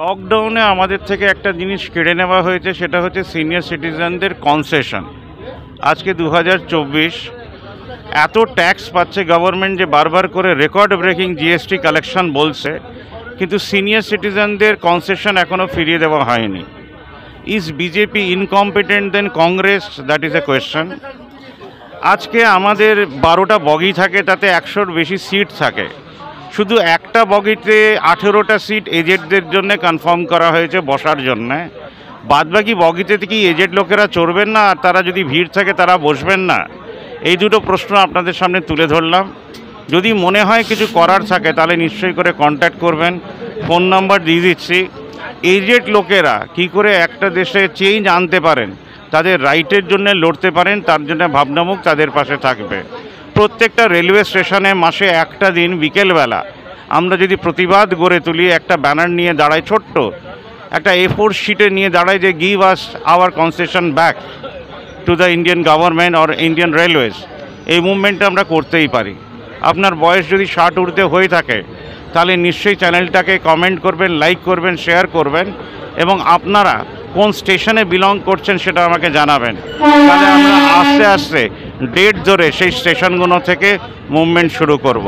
লকডাউনে আমাদের থেকে একটা জিনিস কেড়ে নেওয়া হয়েছে, সেটা হচ্ছে সিনিয়র সিটিজেনদের কনসেশন। আজকে 2024, এত ট্যাক্স পাচ্ছে গভর্নমেন্ট যে বারবার করে রেকর্ড ব্রেকিং জিএসটি কালেকশন বলছে, কিন্তু সিনিয়র সিটিজেনদের কনসেশন এখনও ফিরিয়ে দেওয়া হয়নি। Is BJP incompetent than Congress? That is a question. আজকে আমাদের 12টা বগি থাকে, তাতে 100-র বেশি সিট থাকে। শুধু একটা বগিতে 18টা সিট এজেডদের জন্য কনফার্ম করা হয়েছে বসার জন্যে। বাদবাকি বগিতে কি এজেড লোকেরা চড়বেন না, আর তারা যদি ভিড় থাকে তারা বসবেন না? এই দুটো প্রশ্ন আপনাদের সামনে তুলে ধরলাম। যদি মনে হয় কিছু করার থাকে তাহলে নিশ্চয়ই করে কন্ট্যাক্ট করবেন। ফোন নাম্বার দিয়ে দিচ্ছি। এজেড লোকেরা কি করে একটা দেশে চেঞ্জ আনতে পারেন, তাদের রাইটের জন্য লড়তে পারেন, তার জন্য ভাবনামুখ তাদের পাশে থাকবে। প্রত্যেকটা রেলওয়ে স্টেশনে মাসে একটা দিন বিকেলবেলা আমরা যদি প্রতিবাদ গড়ে তুলি, একটা ব্যানার নিয়ে দাঁড়াই, ছোট্ট একটা A4 শিটে নিয়ে দাঁড়াই যে give us our concession back to the Indian government or Indian railways, এই মুভমেন্টটা আমরা করতেই পারি। আপনার বয়স যদি 60 ঊর্ধ্বে হয়ে থাকে তাহলে নিশ্চয়ই চ্যানেলটাকে কমেন্ট করবেন, লাইক করবেন, শেয়ার করবেন, এবং আপনারা কোন স্টেশনে বিলং করছেন সেটা আমাকে জানাবেন। তাহলে আমরা আস্তে আস্তে ডেট ধরে সেই স্টেশনগুলো থেকে মুভমেন্ট শুরু করব।